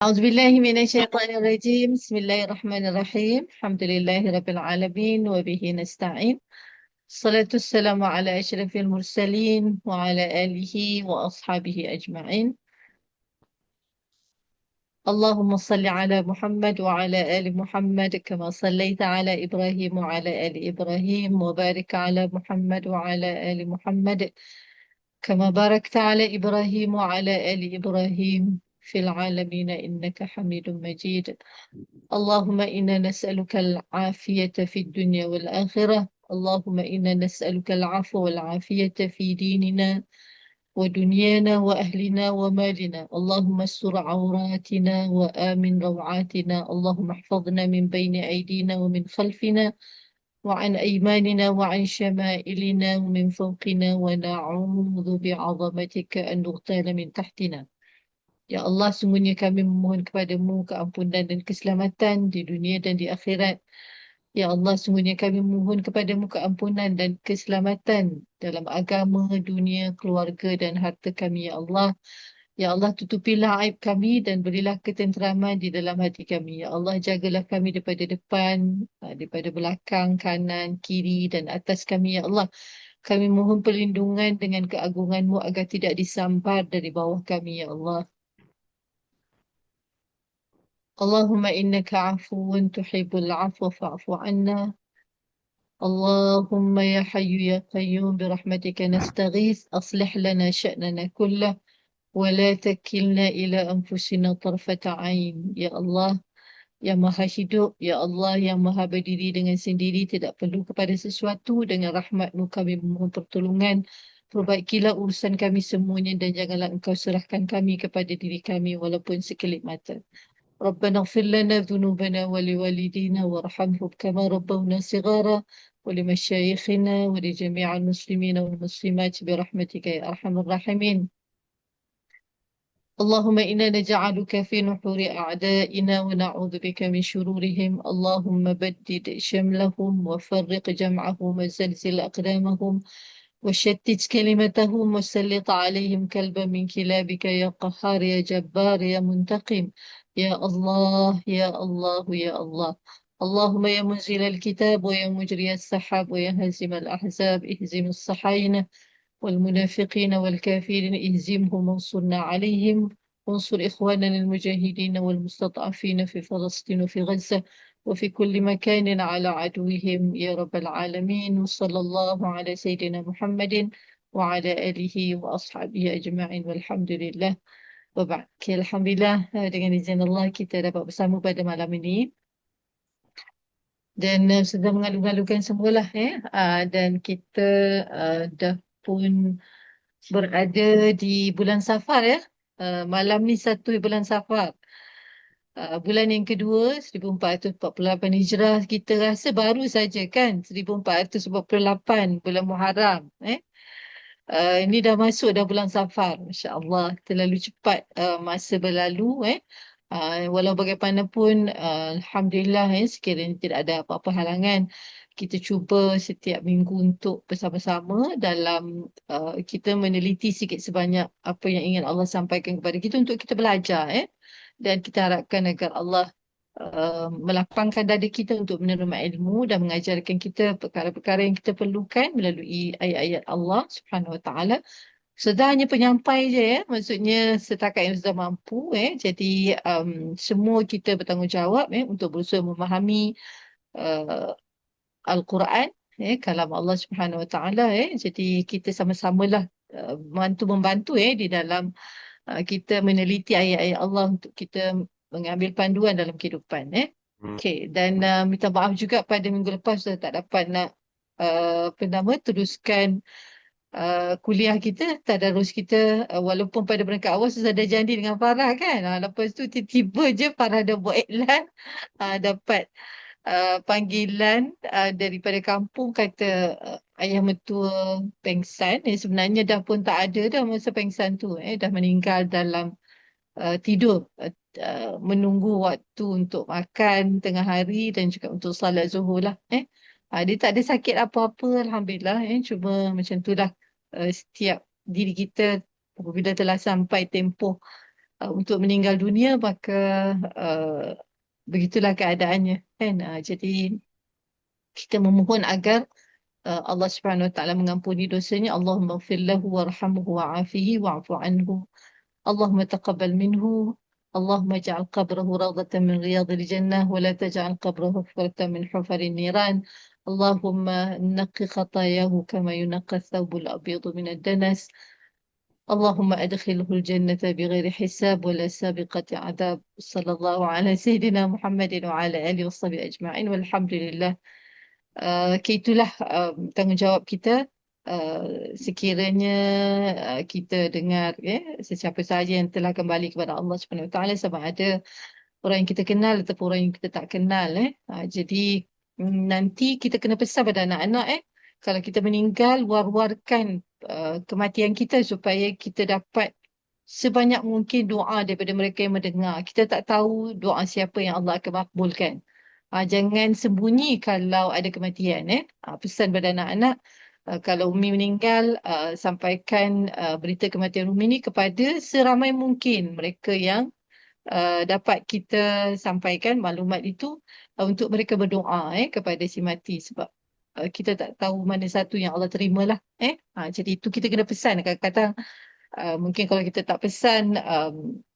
أعوذ بالله من الشيطان الرجيم. بسم الله الرحمن الرحيم. الحمد لله رب العالمين وبه نستعين. الصلاة والسلام على أشرف المرسلين وعلى آله وأصحابه أجمعين. اللهم صل على محمد وعلى آل محمد كما صليت على إبراهيم وعلى آل إبراهيم، وبارك على محمد وعلى آل محمد كما باركت على إبراهيم وعلى آل إبراهيم في العالمين إنك حميد مجيد. اللهم إنا نسألك العافية في الدنيا والآخرة. اللهم إنا نسألك العفو والعافية في ديننا ودنيانا وأهلنا ومالنا. اللهم استر عوراتنا وآمن روعاتنا. اللهم احفظنا من بين أيدينا ومن خلفنا وعن أيماننا وعن شمائلنا ومن فوقنا، ونعوذ بعظمتك أن نغتال من تحتنا. Ya Allah, sungguhnya kami memohon kepadamu keampunan dan keselamatan di dunia dan di akhirat. Ya Allah, sungguhnya kami memohon kepadamu keampunan dan keselamatan dalam agama, dunia, keluarga dan harta kami, ya Allah. Ya Allah, tutupilah aib kami dan berilah ketenteraman di dalam hati kami. Ya Allah, jagalah kami daripada depan, daripada belakang, kanan, kiri dan atas kami, ya Allah. Kami mohon perlindungan dengan keagunganmu agar tidak disambar dari bawah kami, ya Allah. اللهم إنك عفو تحب العفو فاعف عنا. اللهم يا حي يا قيوم برحمتك نستغيث، أصلح لنا شأننا كله ولا تكلنا إلى أنفسنا طرفة عين. Ya Allah, yang maha hidup, Ya Allah yang maha berdiri dengan sendiri, tidak perlu kepada sesuatu. Dengan rahmat-Mu kami memohon pertolongan. Perbaikilah urusan kami semuanya dan janganlah Engkau serahkan kami kepada diri kami walaupun sekelip mata. ربنا اغفر لنا ذنوبنا ولوالدينا وارحمهم كما ربونا صغارا، ولمشايخنا ولجميع المسلمين والمسلمات برحمتك يا أرحم الراحمين. اللهم إنا نجعلك في نحور أعدائنا ونعوذ بك من شرورهم. اللهم بدد شملهم وفرق جمعهم وزلزل أقدامهم وشتت كلمتهم وسلط عليهم كلبا من كلابك يا قهار يا جبار يا منتقم. يا الله يا الله يا الله. اللهم يا منزل الكتاب ويا مجري السحاب ويا هازم الأحزاب، اهزم الصحاينة والمنافقين والكافرين، اهزمهم وانصرنا عليهم. وانصر إخواننا المجاهدين والمستضعفين في فلسطين وفي غزة وفي كل مكان على عدوهم يا رب العالمين. وصلى الله على سيدنا محمد وعلى آله وأصحابه أجمعين والحمد لله. Wabak. Okay, Alhamdulillah, dengan izin Allah kita dapat bersama pada malam ini dan sudah mengalu-alukan semualah dan kita dah pun berada di bulan Safar ya. Malam ni 1 bulan Safar. Bulan yang kedua 1448 Hijrah, kita rasa baru saja kan 1448 bulan Muharram. Ini dah masuk dah bulan Safar. Masya Allah, terlalu cepat masa berlalu. Walau bagaimanapun, Alhamdulillah, sekiranya tidak ada apa-apa halangan, kita cuba setiap minggu untuk bersama-sama dalam kita meneliti sikit sebanyak apa yang ingin Allah sampaikan kepada kita untuk kita belajar. Dan kita harapkan agar Allah melapangkan dada kita untuk menerima ilmu dan mengajarkan kita perkara-perkara yang kita perlukan melalui ayat-ayat Allah Subhanahu Wa Taala. Sudah hanya penyampai je maksudnya setakat yang sudah mampu. Jadi semua kita bertanggungjawab untuk berusaha memahami uh, Al-Quran, kalam Allah Subhanahu Wa Taala. Jadi kita sama-samalah membantu di dalam kita meneliti ayat-ayat Allah untuk kita mengambil panduan dalam kehidupan. Okey, dan minta maaf juga pada minggu lepas saya tak dapat nak apa nama teruskan kuliah kita, tadarus kita, walaupun pada peringkat awal saya dah janji dengan Farah kan. Lepas tu tiba-tiba je Farah dah buat iklan, dapat panggilan daripada kampung, kata ayah mertua pengsan. Sebenarnya dah pun tak ada dah masa pengsan tu, dah meninggal dalam tidur, menunggu waktu untuk makan tengah hari dan juga untuk salat zuhur lah. Dia tak ada sakit apa-apa, Alhamdulillah. Cuma macam tu lah, setiap diri kita apabila telah sampai tempoh untuk meninggal dunia, maka uh, begitulah keadaannya kan. Jadi kita memohon agar Allah Subhanahu Wa Taala mengampuni dosanya. Allahumma ighfir lahu warhamhu wa'afihi wa'fu anhu. Allahumma taqabbal minhu. Allahumma ij'al qabrahu rawdatan min riyadil jannah wa la taj'al qabrahu hufratan min hufarin niran. Allahumma naqi khatayahu kama yunqqa ath-thawbul abyadu min ad-danas. اللهم أدخله الجنة بغير حساب ولا سابقة عذاب صلى الله على سيدنا محمد وعلى آله وصحبه أجمعين والحمد لله. Itulah tanggungjawab kita. Sekiranya kita dengar sesiapa sahaja yang telah kembali kepada Allah Subhanahu Wa Taala, sama ada orang yang kita kenal ataupun orang yang kita tak kenal. Jadi nanti kita kena pesan pada anak-anak kalau kita meninggal, war-warkan kematian kita supaya kita dapat sebanyak mungkin doa daripada mereka yang mendengar. Kita tak tahu doa siapa yang Allah akan makbulkan. Jangan sembunyi kalau ada kematian. Pesan pada anak-anak, kalau Umi meninggal, sampaikan berita kematian Umi ni kepada seramai mungkin mereka yang dapat kita sampaikan maklumat itu, untuk mereka berdoa kepada si mati, sebab kita tak tahu mana satu yang Allah terimalah. Jadi itu kita kena pesan. Kadang-kadang mungkin kalau kita tak pesan,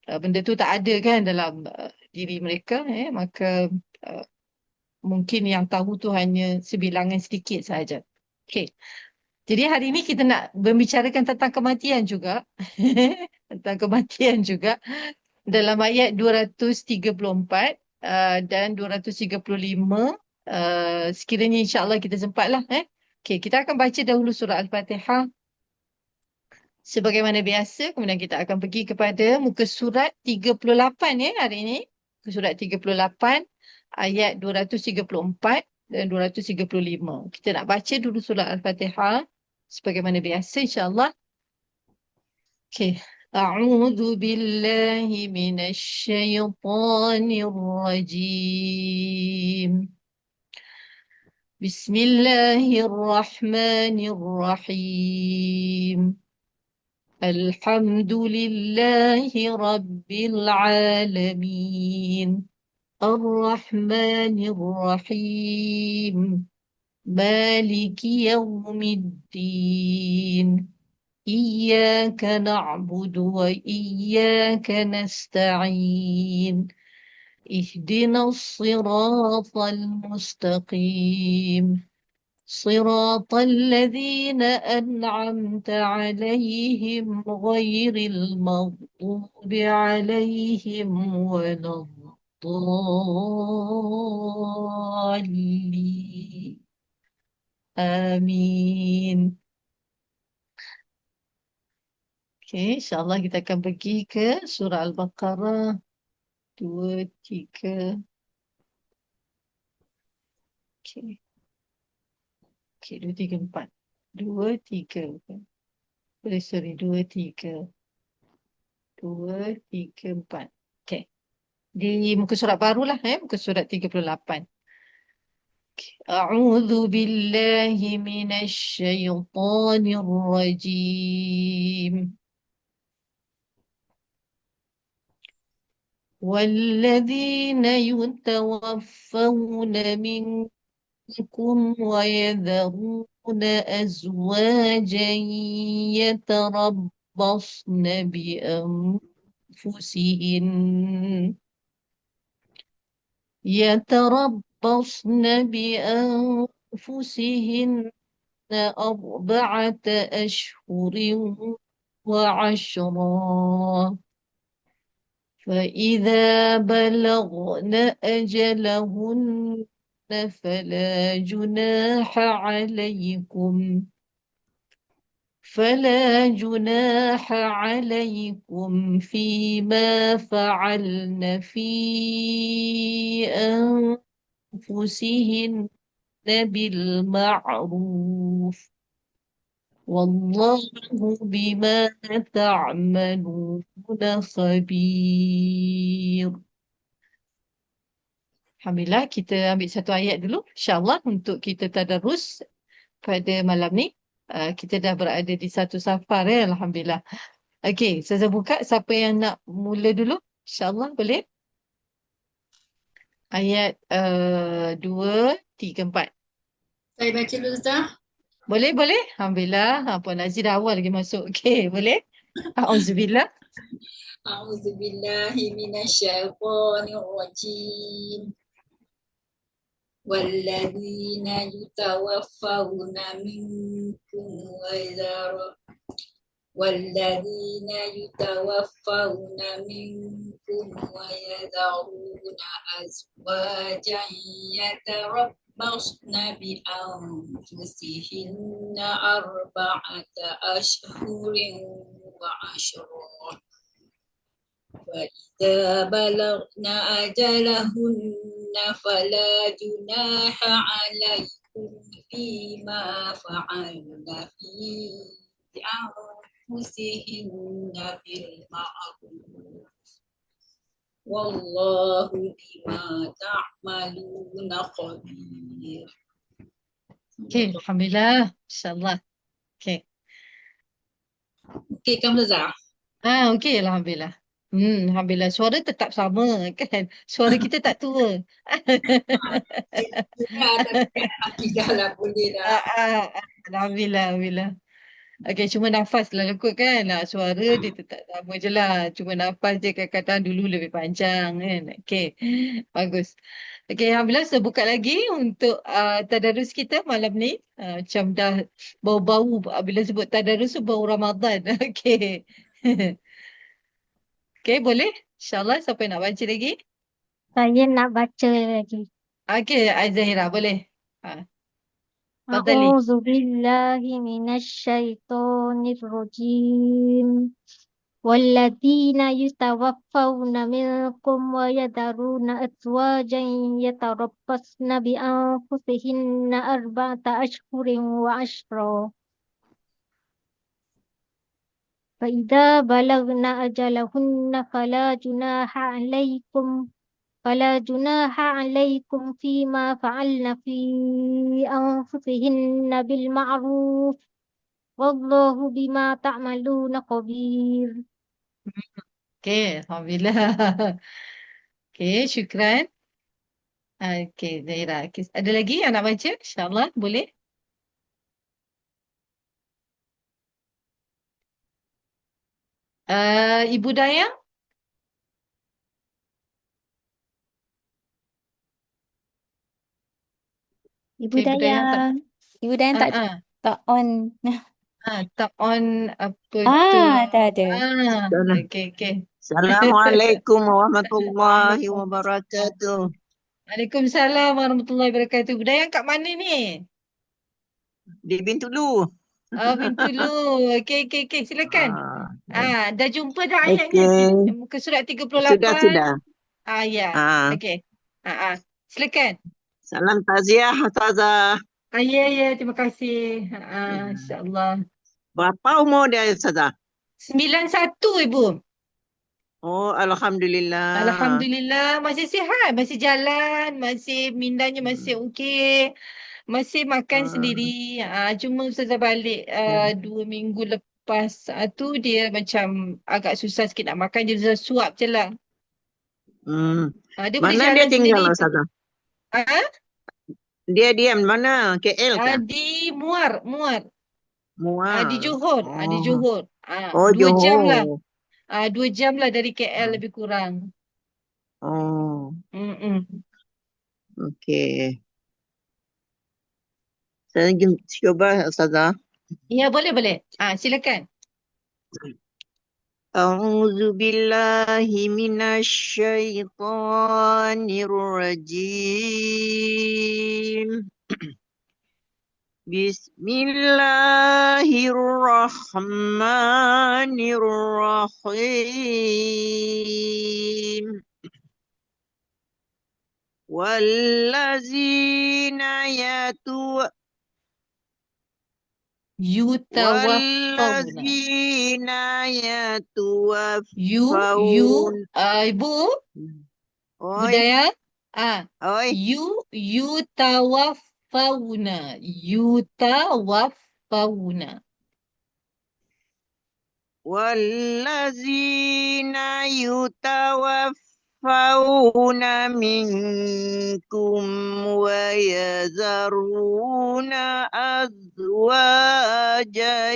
benda tu tak ada kan dalam diri mereka, maka uh, mungkin yang tahu tu hanya sebilangan sedikit sahaja. Okey. Jadi hari ini kita nak membicarakan tentang kematian juga. Tentang kematian juga. Dalam ayat 234 dan 235, sekiranya insya-Allah kita sempatlah. Okey, kita akan baca dahulu surah Al-Fatihah sebagaimana biasa, kemudian kita akan pergi kepada muka surat 38 hari ini. Muka surat 38 ayat 234 dan 235. Kita nak baca dulu surah Al-Fatihah sebagaimana biasa insya-Allah. Okey. A'udzu billahi minasyaitonir rajim. Bismillahirrahmanirrahim. Alhamdulillahi rabbil alamin. Ar-Rahmanir Rahim. Maliki yawmiddin. إياك نعبد وإياك نستعين اهدنا الصراط المستقيم صراط الذين أنعمت عليهم غير المغضوب عليهم ولا الضالين آمين. Okay, insyaAllah kita akan pergi ke surah Al-Baqarah 2, 3. Okay. Okay, 2, 3, 4. 2, 3. Sorry, 2, 3. 2, 3, 4. Okay. Di muka surat barulah, muka surat 38. A'udzu billahi minasyaitonir rajim. والذين يتوفون منكم ويذرون أزواجا يتربصن بأنفسهن أربعة أشهر وعشرا فإذا بلغن أجلهن فلا جناح عليكم فيما فعلن في أنفسهن بالمعروف والله بما تعملون خبير. Alhamdulillah, kita ambil satu ayat dulu insyaAllah untuk kita tadarus pada malam ni. Kita dah berada di satu safar Alhamdulillah. Okey, saya buka. Siapa yang nak mula dulu? InsyaAllah boleh. Ayat 2, 3, 4. Saya baca dulu Ustaz. Boleh, boleh. Alhamdulillah. Puan Nazir dah awal lagi masuk. Okey, boleh. Auzubillah. A'udzubillahi minasyaitonirrajim. والذين يتوفون منكم والذين يتوفون منكم ويذرون أزواجا يتربصن بأنفسهن أربعة أشهر وعشرا فإذا بلغن أجلهن فلا جناح عليكم فيما فعلن في أنفسهن بالمعروف والله بما تعملون خبير. Okey, Alhamdulillah. InsyaAllah. Okey. Okey, kamu Zah. Okey, Alhamdulillah. Alhamdulillah. Suara tetap sama kan? Suara kita tak tua. Sudah, tapi akidah lah boleh dah. Ah, ah, Alhamdulillah, Alhamdulillah. Okey, cuma nafas lah lekut kan. Suara dia tetap sama je lah. Cuma nafas dia kadang-kadang dulu lebih panjang kan. Okey, bagus. Okey, Alhamdulillah saya buka lagi untuk tadarus kita malam ni. Macam dah bau-bau bila sebut tadarus tu bau Ramadan. Okey. Okey, boleh? InsyaAllah siapa yang nak baca lagi? Saya nak baca lagi. Okey, Azahira boleh. Fadali. A'udzu billahi minasyaitonir rajim. والذين يتوفون منكم ويذرون أزواجا يتربصن بأنفسهن أربعة أشهر وعشرا فإذا بلغن أجلهن فلا جناح عليكم فيما فعلن في أنفسهن بالمعروف والله بما تعملون خبير. Okey, Alhamdulillah. Okey, syukran. Okey, Zahira. Okay. Ada lagi yang nak baca? InsyaAllah, boleh? Ibu Dayang? Ibu Okay, Ibu Dayang tak? Dayang. Ibu Dan Ah, tak ah, tak on. tak on apa tu? Dah ada. Okey, okey. Assalamualaikum warahmatullahi wabarakatuh. Waalaikumsalam warahmatullahi wabarakatuh. Ibu Dayang kat mana ni? Di Bintulu. Bintulu. Okey, okey, okey. Silakan. Dah jumpa dah ayatnya? Okey. Muka surat 38. Sudah. Ya. Ah, Okey. Silakan. salam taziah Ustazah. Ya, ya. Terima kasih. InsyaAllah. Berapa umur dia Ustazah? 91, Ibu. Oh, alhamdulillah. Alhamdulillah. Masih sihat. Masih jalan. Masih mindanya masih okey. Masih makan sendiri. Cuma Ustazah balik 2 minggu lepas tu dia macam agak susah sikit nak makan. Dia susah suap je lah. Dia boleh Mana dia jalan tinggal sendiri. Ustazah? Ah? Dia diam mana? KL kah? Di Muar. Muar. Di Johor. Di Johor. Oh, 2 jam lah. Johor. 2 jam lah dari KL lebih kurang. Oh, Mm-mm. okey. Saya cuba Ustazah. Ya, boleh. Silakan. أعوذ بالله من الشيطان الرجيم بسم الله الرحمن الرحيم والذين Yutawaffawna. يتوفون Ibu, Oi, budaya. oi. Yutawaffawna. والذين يتوفون منكم ويذرون أزواجا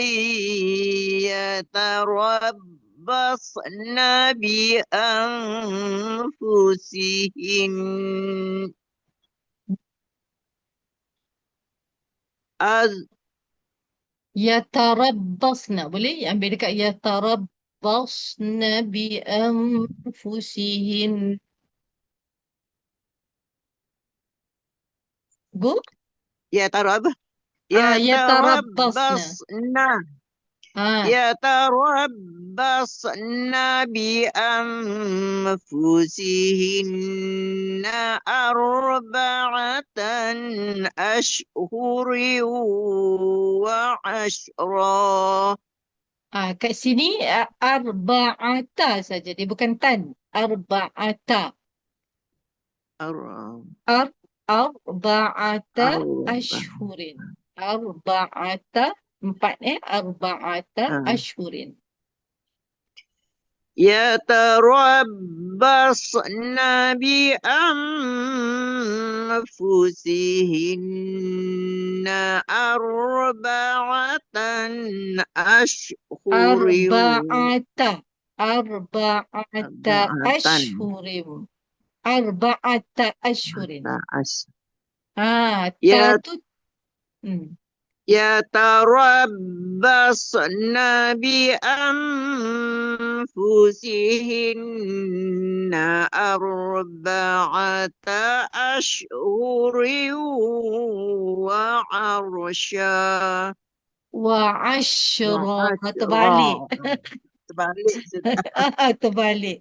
يتربصن بأنفسهن Yatarabbasna. Boleh ambil dekat yatarabbasna bi anfusihin. Go. Yatarabbasna. يتربصن Ah, يتربصن بأنفسهن أربعة أشهر وعشرا. kat sini arba'ata saja. Dia bukan tan. Arba'ata. أر- Ar arba'ata أربعة ashhurin. Arba'ata 4 arba'ata ashhurin. يتربصن بأنفسهن أربعة أشهر Arba'ata. Arba'ata أربعة ashhurin. Arba'ata ashhurin. أشهر Ta tu يتربصن بأنفسهن أربعة أشهر وعرشا wa ashra. Terbalik. وعشرا. Terbalik sudah. Terbalik.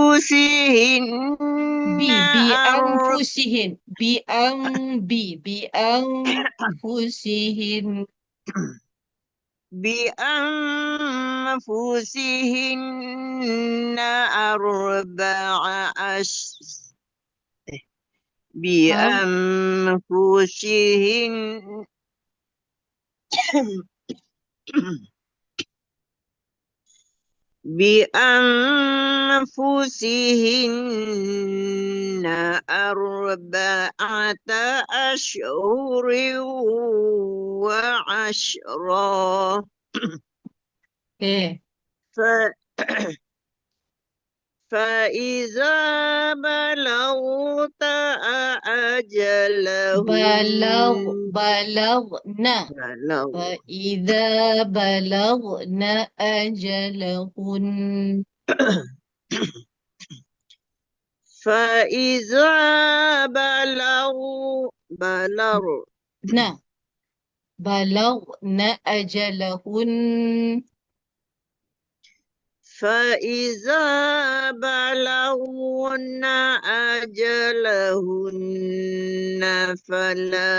وأنفسهن Bi anfusihin. Bi anfusihin. بأنفسهن أربع أشهر Ar- بأنفسهن بأنفسهن أربعة أشهر وعشرا. Okay. فإذا بلغت Balagna. بلغ فإذا بلغنا أجلهن. فإذا بلغ بلغنا أجلهن. فإذا بلغن أجلهن فلا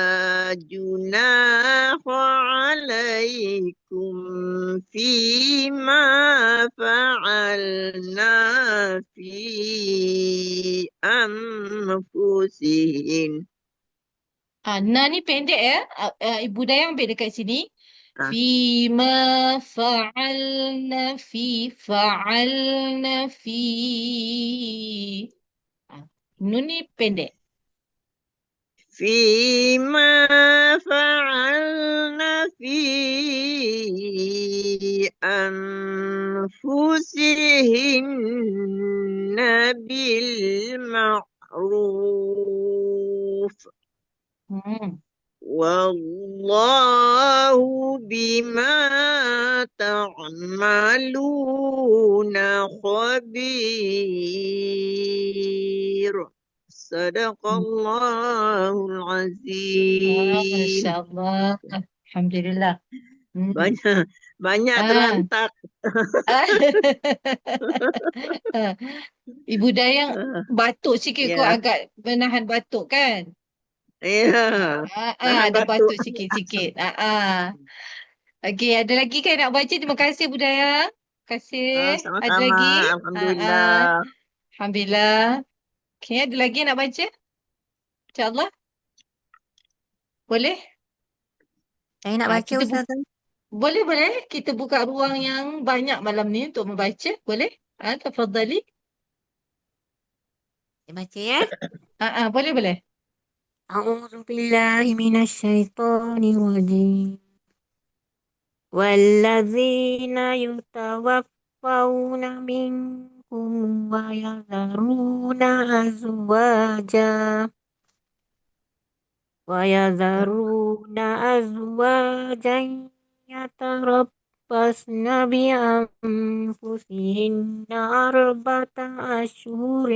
جناح عليكم فيما فعلنا في أنفسهن. Na ni pendek ya. Ibu Dayang ambil dekat sini. Ah. Fima fa'alna fi. Nun ni pendek. فيما فعلن في أنفسهن بالمعروف والله بما تعملون خبير. صدق الله العظيم. MasyaAllah. Alhamdulillah. Banyak terlantak. Ibu Dayang batuk sikit kot, Ya. agak menahan batuk kan? Ya. Nahan Ada batuk. batuk sikit-sikit. Okey, ada lagi kan nak baca? Terima kasih Bu Dayang. Terima kasih. Ada Sama-sama. lagi? Alhamdulillah. Alhamdulillah. Okey, ada lagi nak baca? InsyaAllah. Boleh? Saya nak baca Kita Ustazah. boleh. Kita buka ruang yang banyak malam ni untuk membaca. Boleh? Tafadhali. Saya baca ya. Boleh. A'udzu billahi minasyaitonir rajim. والذين يتوفون منكم ويذرون أزواجا يتربصن بأنفسهن أربعة أشهر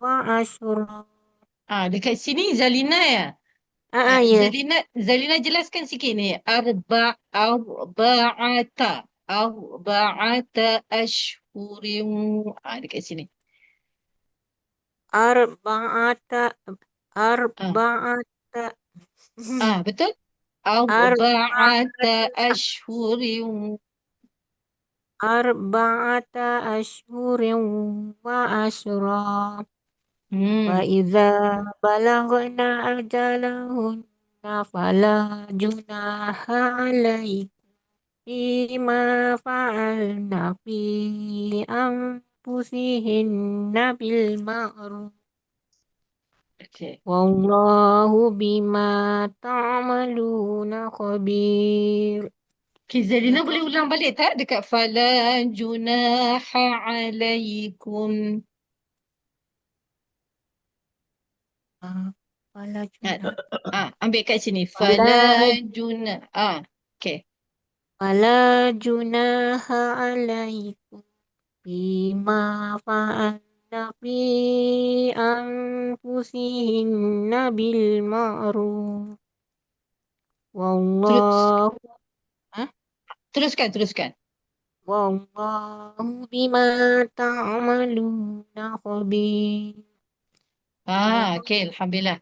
وعشرا. Dekat sini Zalina ya. Ya. Zalina jelaskan sikit ni. Arba'ata ashhurin. Dekat sini. Arba'ata Betul? Arba'ata ashhurin. Arba'ata ashhurin wa ashra. وإذا بلغنا أجلهن فلا جناح عليكم فيما فعلن في أنفسهن بالمعروف Okay. والله بما تعملون خبير. Okay, Zalina boleh ulang balik tak dekat fala junaha alaikum. Fala junah. Ambil kat sini. Fala Okay. فلا جناح عليكم فيما فعلن في أنفسهن بالمعروف Terus. والله Teruskan. والله بما تعملون خبير. Okay, Alhamdulillah.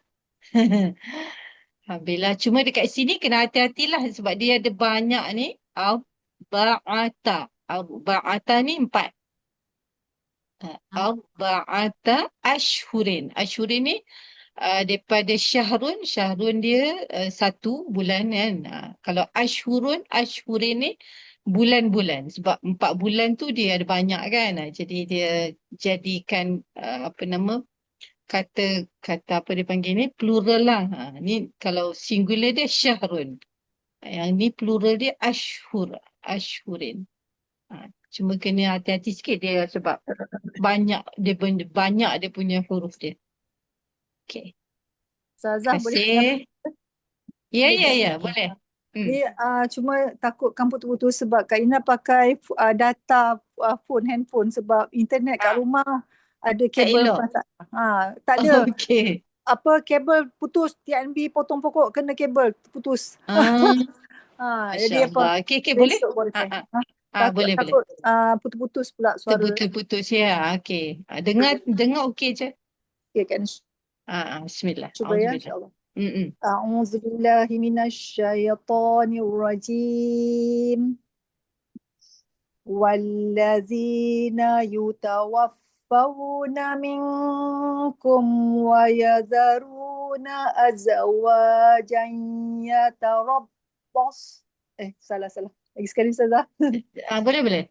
Alhamdulillah. Cuma dekat sini kena hati-hatilah sebab dia ada banyak ni. Arba'ata. Arba'ata ni 4. Arba'ata ashhurin. Ashhurin ni daripada syahrun. Syahrun dia 1 bulan kan. Kalau ashhurin ni bulan-bulan. Sebab 4 bulan tu dia ada banyak kan. Jadi dia jadikan kata apa dia panggil ni plural lah. Ni kalau singular dia syahrun. Yang ni plural dia ashhurin. Cuma kena hati-hati sikit dia sebab banyak dia punya huruf dia. Okay. Ustazah Terima boleh kasih. Ya, Ya. boleh. ni cuma takut kamu putus sebab Kak Ina pakai data handphone sebab internet kat rumah ada kabel elok. tak ada Okey. kabel putus, TNB potong pokok kena kabel putus. Jadi Masya Allah. Okey, boleh? besok boleh. Boleh. Takut putus-putus pula suara. Terputus-putus ya. Okey. Dengar okey je. Okay, kan. Bismillah. Cuba ya, insyaAllah. أعوذ بالله من الشيطان الرجيم والذين يتوفون منكم ويذرون أزواجا يتربص salah lagi sekali Ustazah. Boleh.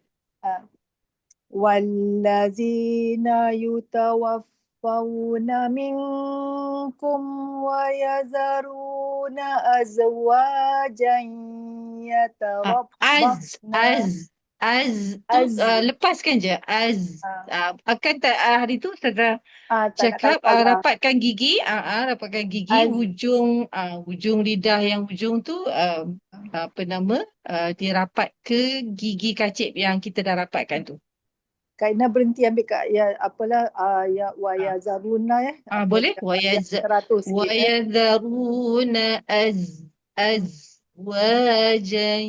والذين يتوفون منكم ويذرون أزواجا يتربصن lepaskan je akan tak hari tu Ustazah cakap rapatkan gigi ujung lidah yang ujung tu dia rapat ke gigi kacip yang kita dah rapatkan tu. Kak Ina berhenti ambil kat wayazaruna ya. Boleh? 100 Wayadharuna azwajan.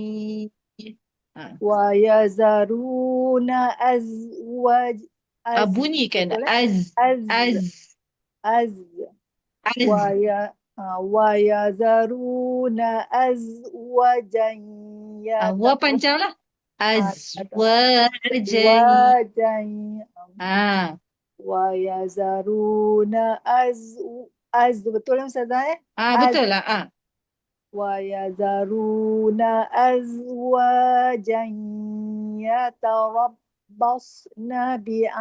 Wayazaruna azwaj. Bunyikan wayazaruna azwajan wa panjanglah azwajan. Wayazaruna betul lah Ustazah betul lah ويذرون أزواجا يتربصن بأنفسهن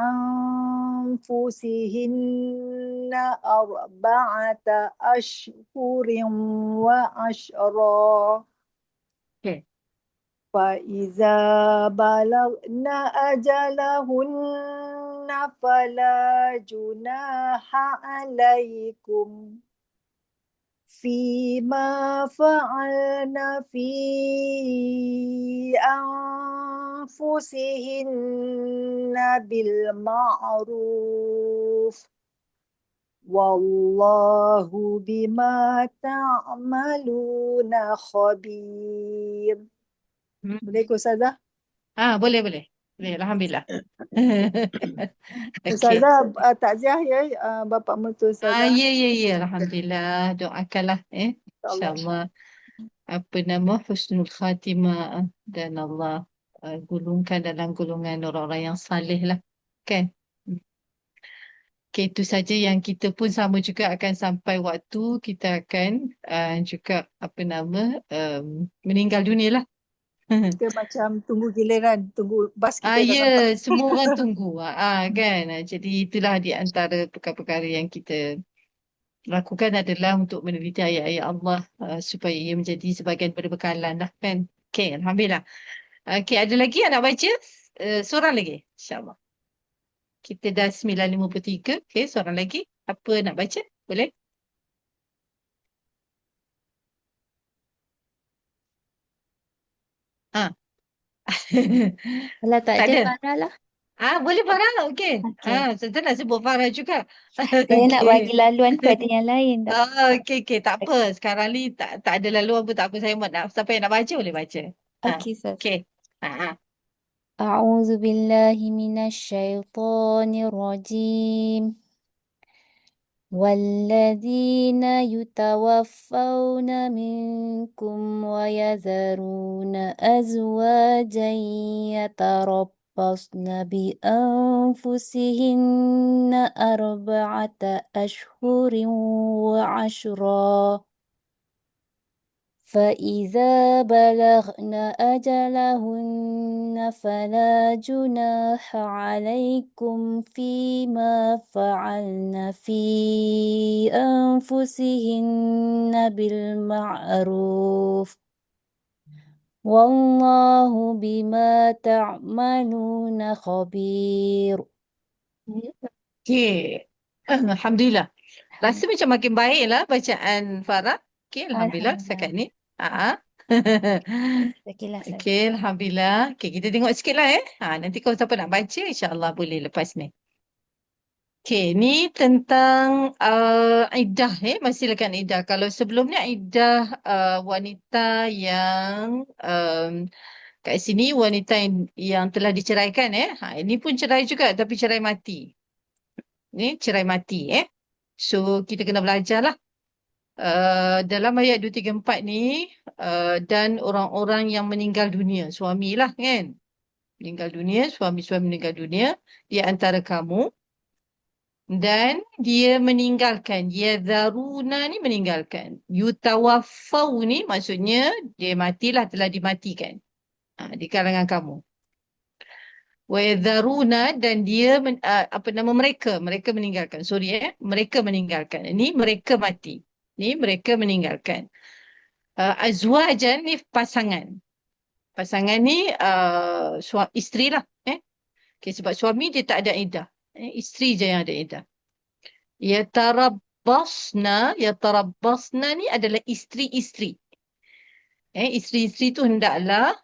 أربعة أشهر وعشرا Okay. فإذا بلغن أجلهن فلا جناح عليكم فيما فعلن في أنفسهن بالمعروف والله بما تعملون خبير. Boleh ke Ustazah? Boleh, boleh. Boleh, Alhamdulillah. Okay. Ustazah takziah ya bapa mertua Ustazah. Ya. Alhamdulillah. Doakanlah. InsyaAllah. InsyaAllah. Apa nama? Husnul Khatimah. Dan Allah gulungkan dalam golongan orang-orang yang saleh lah. Kan? Okay, itu saja yang kita pun sama juga akan sampai waktu kita akan juga apa nama meninggal dunia lah. Kita macam tunggu giliran, tunggu bas kita dah sampai. Ya, semua orang tunggu. Kan? Jadi itulah di antara perkara-perkara yang kita lakukan adalah untuk meneliti ayat-ayat Allah supaya ia menjadi sebahagian perbekalan lah kan. Okay, Alhamdulillah. Okay, ada lagi yang nak baca? Seorang lagi, insyaAllah. Kita dah 9.53. Okay, seorang lagi. Apa nak baca? Boleh? Kalau tak Tak ada, ada? Farah lah. Boleh Farah. Okay. Okey. Saya nak sebut Farah juga. Saya nak bagi laluan pada yang lain dah. Okay. Tak apa. Sekarang ni tak ada laluan pun tak apa. Saya nak, siapa yang nak baca boleh baca. Okey, Ustaz. Okay. أعوذ بالله من الشيطان الرجيم والذين يتوفون منكم ويذرون أزواجا يتربصن بأنفسهن أربعة أشهر وعشرا فإذا بلغن أجلهن فلا جناح عليكم فيما فعلن في أنفسهن بالمعروف والله بما تعملون خبير. Okay. Alhamdulillah. Rasa macam makin baik lah bacaan Farah. Okay, Alhamdulillah setakat ni. Okay, Alhamdulillah. Okay, kita tengok sikit lah nanti kalau siapa nak baca, insyaAllah boleh lepas ni. Okay, ni tentang iddah masih lagi iddah. Kalau sebelumnya iddah wanita yang kat sini wanita yang telah diceraikan ini pun cerai juga tapi cerai mati. Ni cerai mati So kita kena belajar lah. Dalam ayat 234 ni dan orang-orang yang meninggal dunia, suamilah kan, meninggal dunia, suami-suami meninggal dunia di antara kamu dan dia meninggalkan, yadharuna ni meninggalkan, yutawaffau ni maksudnya dia matilah, telah dimatikan di kalangan kamu. Wa yadharuna dan dia mereka meninggalkan, mereka meninggalkan, ini mereka mati. Ni mereka meninggalkan. Azwajan ni pasangan. Pasangan ni isteri lah. Okay, sebab suami dia tak ada iddah. Isteri je yang ada iddah. Yatarabbasna ni adalah isteri-isteri. Isteri-isteri tu hendaklah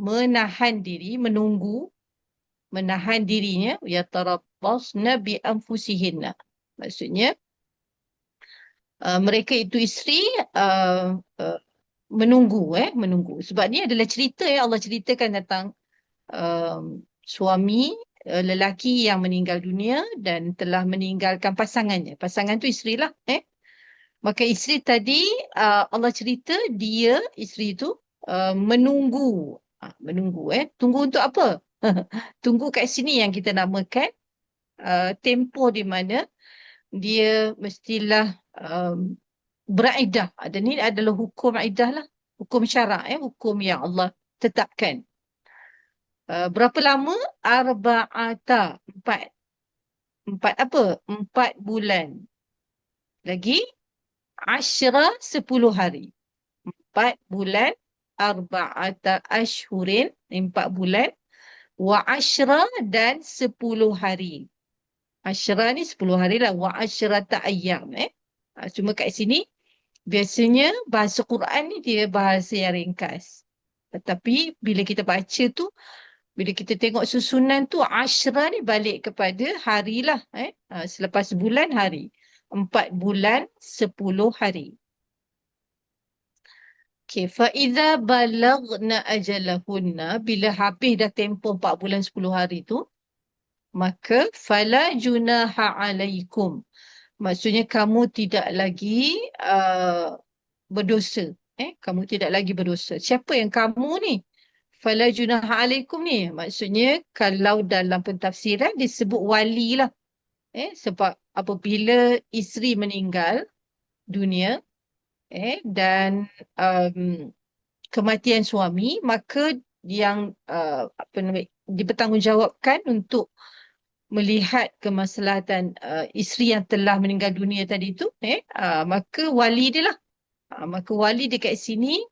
menahan diri, menahan dirinya. Yatarabbasna bi anfusihinna. Maksudnya mereka itu isteri menunggu. Sebab ni adalah cerita Allah ceritakan tentang suami lelaki yang meninggal dunia dan telah meninggalkan pasangannya. Pasangan tu isteri lah. Maka isteri tadi Allah cerita dia, isteri tu menunggu. Tunggu untuk apa? Tunggu kat sini yang kita namakan tempoh di mana dia mestilah beriddah. Dan ini adalah hukum iddah lah. Hukum syarak, hukum yang Allah tetapkan. Berapa lama? Arba'ata. 4. 4 apa? 4 bulan. Lagi? 10 hari. 4 bulan. Arba'ata ashhurin. 4 bulan. Wa ashra dan 10 hari. Ashra ni 10 hari lah. Wa ashrata ayyam. Cuma kat sini, biasanya bahasa Quran ni dia bahasa yang ringkas. Tetapi bila kita baca tu, bila kita tengok susunan tu, ashra ni balik kepada hari lah. Selepas bulan hari. 4 bulan 10 hari. Okay. Fa'idha balagna ajalahunna. Bila habis dah tempoh 4 bulan 10 hari tu, maka fala junaha alaikum. Maksudnya kamu tidak lagi berdosa. Kamu tidak lagi berdosa. Siapa yang kamu ni? Fala junaha alaikum ni. Maksudnya kalau dalam pentafsiran disebut wali lah. Sebab apabila isteri meninggal dunia dan kematian suami, maka yang dipertanggungjawabkan untuk melihat kemaslahatan isteri yang telah meninggal dunia tadi tu, maka wali dia lah. Maka wali dekat sini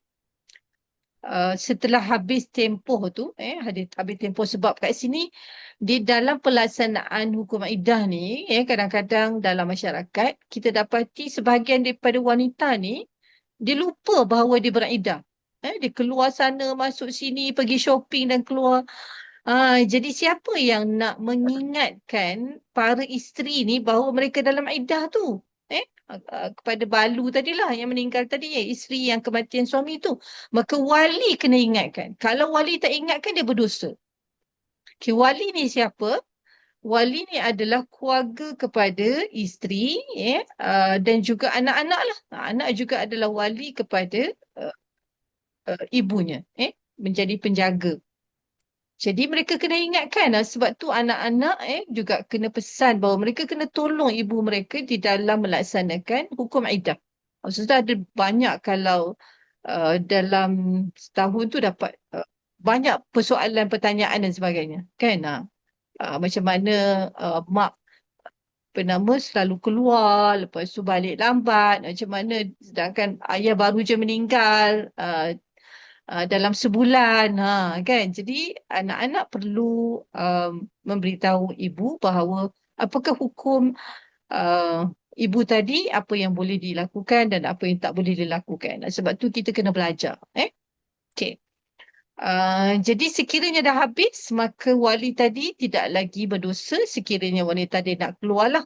setelah habis tempoh tu, habis tempoh, sebab kat sini di dalam pelaksanaan hukum iddah ni, kadang-kadang dalam masyarakat kita dapati sebahagian daripada wanita ni dia lupa bahawa dia beriddah. Dia keluar sana, masuk sini, pergi shopping dan keluar. Jadi siapa yang nak mengingatkan para isteri ni bahawa mereka dalam iddah tu? Kepada balu tadilah yang meninggal tadi, isteri yang kematian suami tu. Maka wali kena ingatkan. Kalau wali tak ingatkan, dia berdosa. Okay, wali ni siapa? Wali ni adalah keluarga kepada isteri dan juga anak-anak lah. Anak juga adalah wali kepada ibunya. Menjadi penjaga. Jadi mereka kena ingatkan sebab tu anak-anak juga kena pesan bahawa mereka kena tolong ibu mereka di dalam melaksanakan hukum iddah. Maksudnya ada banyak kalau dalam setahun tu dapat banyak persoalan, pertanyaan dan sebagainya. Kan? Macam mana mak selalu keluar, lepas tu balik lambat. Macam mana sedangkan ayah baru je meninggal dalam sebulan, kan? Jadi anak-anak perlu memberitahu ibu bahawa apakah hukum ibu tadi, apa yang boleh dilakukan dan apa yang tak boleh dilakukan. Sebab tu kita kena belajar. Okay. Jadi sekiranya dah habis, maka wali tadi tidak lagi berdosa sekiranya wanita dia nak keluar lah.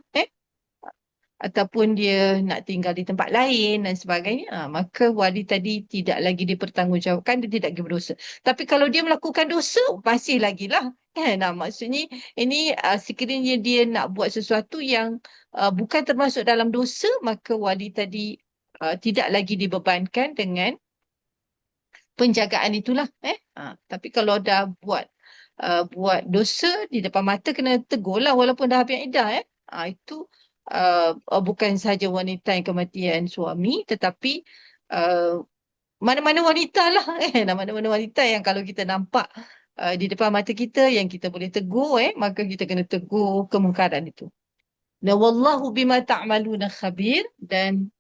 Ataupun dia nak tinggal di tempat lain dan sebagainya, maka wali tadi tidak lagi dipertanggungjawabkan, dia tidak lagi berdosa. Tapi kalau dia melakukan dosa, masih lagi lah. Kan? Maksudnya ini sekiranya dia nak buat sesuatu yang bukan termasuk dalam dosa, maka wali tadi tidak lagi dibebankan dengan penjagaan itulah. Tapi kalau dah buat dosa di depan mata, kena tegur lah walaupun dah habis iddah. Itu bukan sahaja wanita yang kematian suami, tetapi mana-mana wanita lah. Mana-mana wanita yang kalau kita nampak di depan mata kita yang kita boleh tegur, maka kita kena tegur kemungkaran itu. Dan wallahu bima ta'maluna khabir, dan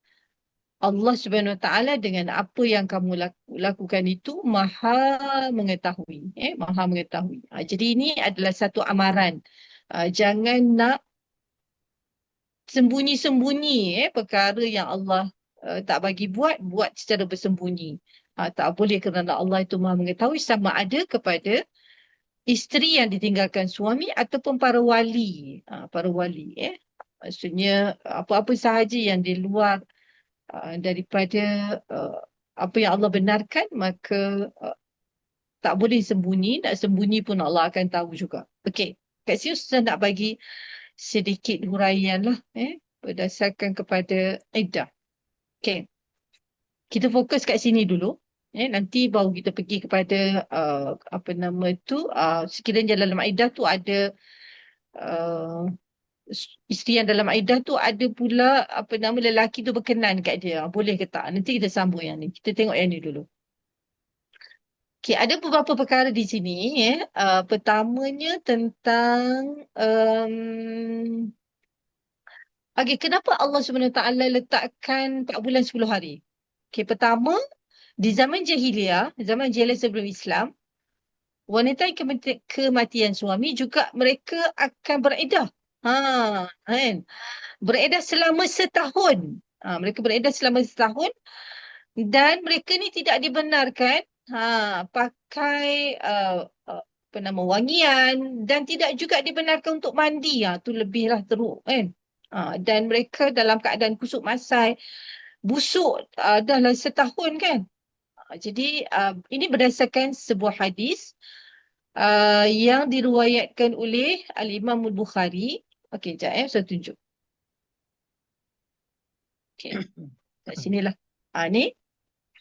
Allah Subhanahu Wa Taala dengan apa yang kamu lakukan itu maha mengetahui. Maha mengetahui. Jadi ini adalah satu amaran. Jangan nak sembunyi-sembunyi perkara yang Allah tak bagi buat secara bersembunyi. Tak boleh, kerana Allah itu maha mengetahui, sama ada kepada isteri yang ditinggalkan suami ataupun para wali. Para wali. Maksudnya apa-apa sahaja yang di luar daripada apa yang Allah benarkan, maka tak boleh sembunyi. Nak sembunyi pun Allah akan tahu juga. Okey. Kat sini saya nak bagi sedikit huraian lah berdasarkan kepada iddah. Okey. Kita fokus kat sini dulu. Nanti baru kita pergi kepada sekiranya dalam iddah tu ada isteri yang dalam iddah tu ada pula lelaki tu berkenan kat dia. Boleh ke tak? Nanti kita sambung yang ni. Kita tengok yang ni dulu. Okay, ada beberapa perkara di sini. Pertamanya tentang kenapa Allah SWT letakkan 4 bulan 10 hari? Okay, pertama, di zaman jahiliah sebelum Islam, wanita yang kematian suami juga mereka akan beriddah. Kan? Beredar selama setahun. Mereka beredar selama setahun dan mereka ni tidak dibenarkan pakai wangian dan tidak juga dibenarkan untuk mandi. Tu lebihlah teruk kan. Dan mereka dalam keadaan kusuk masai, busuk dahlah setahun kan. Jadi ini berdasarkan sebuah hadis yang diriwayatkan oleh Al-Imam Al-Bukhari. Okey, sekejap saya tunjuk. Okey, kat sinilah. Ni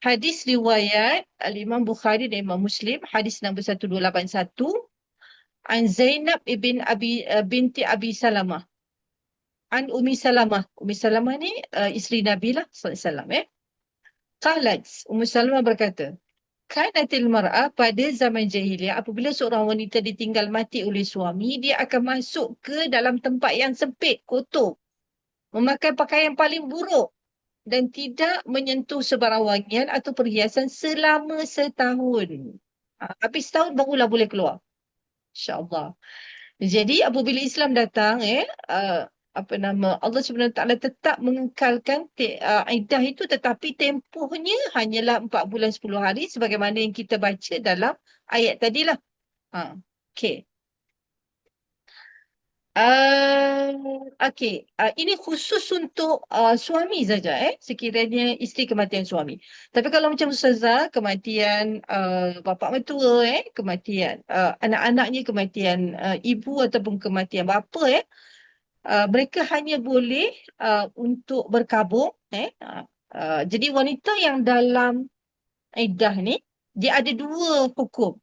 hadis riwayat Al-Imam Bukhari dan Imam Muslim, hadis nombor 1281, an Zainab binti Abi Salamah. An Umi Salamah. Umi Salamah ni isteri Nabi lah sallallahu alaihi wasallam. Qalat, Ummu Salamah berkata, kanatil mar'ah, pada zaman jahiliah, apabila seorang wanita ditinggal mati oleh suami, dia akan masuk ke dalam tempat yang sempit, kotor, memakai pakaian paling buruk dan tidak menyentuh sebarang wangian atau perhiasan selama setahun. Habis setahun barulah boleh keluar. InsyaAllah. Jadi apabila Islam datang, Allah SWT tetap mengekalkan iddah itu, tetapi tempohnya hanyalah 4 bulan 10 hari sebagaimana yang kita baca dalam ayat tadilah. Okey. Ini khusus untuk suami saja, sekiranya isteri kematian suami. Tapi kalau macam Ustazah, kematian bapa mertua, kematian anak-anaknya, kematian ibu ataupun kematian bapa, mereka hanya boleh untuk berkabung. Jadi wanita yang dalam iddah ni, dia ada 2 hukum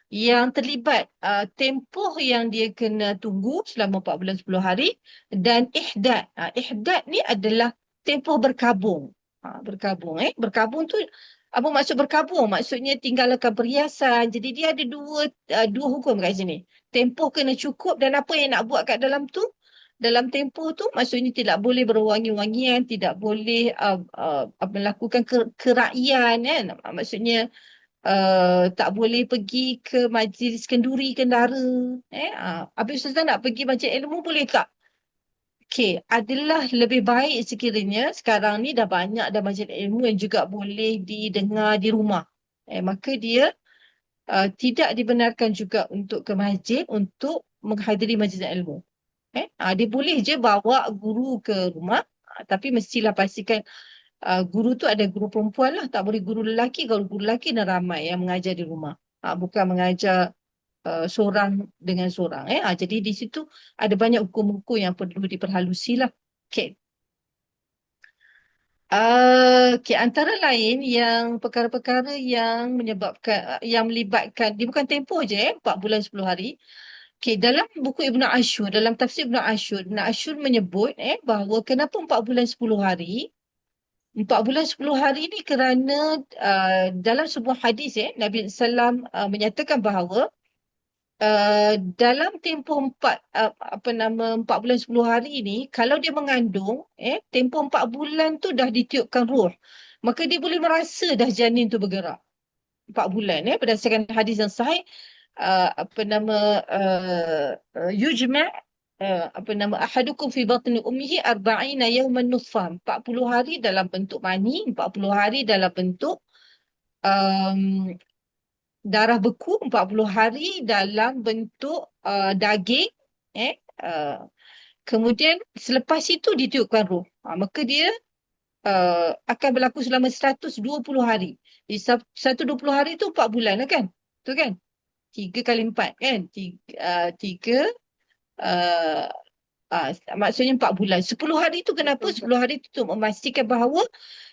yang terlibat, tempoh yang dia kena tunggu selama 4 bulan 10 hari dan ihdad. Ihdad ni adalah tempoh berkabung. Berkabung. Berkabung tu, apa maksud berkabung? Maksudnya tinggalkan perhiasan. Jadi dia ada dua hukum kat sini. Tempoh kena cukup dan apa yang nak buat kat dalam tu, dalam tempoh tu, maksudnya tidak boleh berwangi-wangian, tidak boleh melakukan kerakyaan, kan? Maksudnya tak boleh pergi ke majlis kenduri kendara. Habis Ustazah nak pergi majlis ilmu boleh tak? Okey, adalah lebih baik sekiranya sekarang ni dah banyak dah majlis ilmu yang juga boleh didengar di rumah. Maka dia tidak dibenarkan juga untuk ke masjid untuk menghadiri majlis ilmu. Dia boleh je bawa guru ke rumah, tapi mestilah pastikan guru tu ada guru perempuan lah. Tak boleh guru lelaki. Kalau guru lelaki dah ramai yang mengajar di rumah. Bukan mengajar seorang dengan seorang. Jadi di situ ada banyak hukum-hukum yang perlu diperhalusi lah. Okay. Antara lain yang perkara-perkara yang menyebabkan, yang melibatkan, dia bukan tempoh je 4 bulan 10 hari. Dalam buku Ibn Ashur, dalam tafsir Ibn Ashur menyebut bahawa kenapa 4 bulan 10 hari? 4 bulan 10 hari ni kerana dalam sebuah hadis Nabi SAW menyatakan bahawa dalam tempoh 4 bulan 10 hari ni, kalau dia mengandung, tempoh 4 bulan tu dah ditiupkan roh. Maka dia boleh merasa dah janin tu bergerak. 4 bulan berdasarkan hadis yang sahih. Yujma' ahadukum fi batni ummihi 40 yawman nutfah. 40 hari dalam bentuk mani, 40 hari dalam bentuk darah beku, 40 hari dalam bentuk daging. Kemudian selepas itu ditiupkan roh. Maka dia akan berlaku selama 120 hari. 120 hari tu 4 bulan lah kan? Betul kan? 3 kali 4 kan? 3 maksudnya 4 bulan. 10 hari tu kenapa? 10 hari tu untuk memastikan bahawa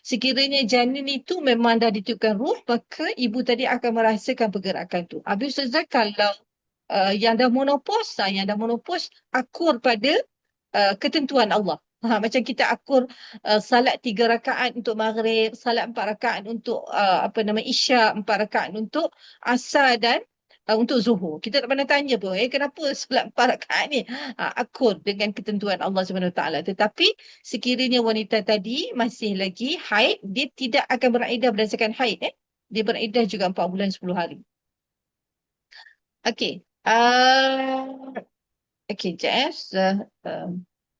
sekiranya janin itu memang dah ditiupkan ruh, maka ibu tadi akan merasakan pergerakan tu. Habis Ustazah, kalau yang dah menopause, akur pada ketentuan Allah. Macam kita akur salat 3 rakaat untuk maghrib, salat 4 rakaat untuk isyak, 4 rakaat untuk asar dan untuk zuhur. Kita tak pernah tanya pun, kenapa solat 4 rakaat ni? Akur dengan ketentuan Allah SWT. Tetapi sekiranya wanita tadi masih lagi haid, dia tidak akan beriddah berdasarkan haid. Dia beriddah juga 4 bulan 10 hari. Okey. Okey, Jess.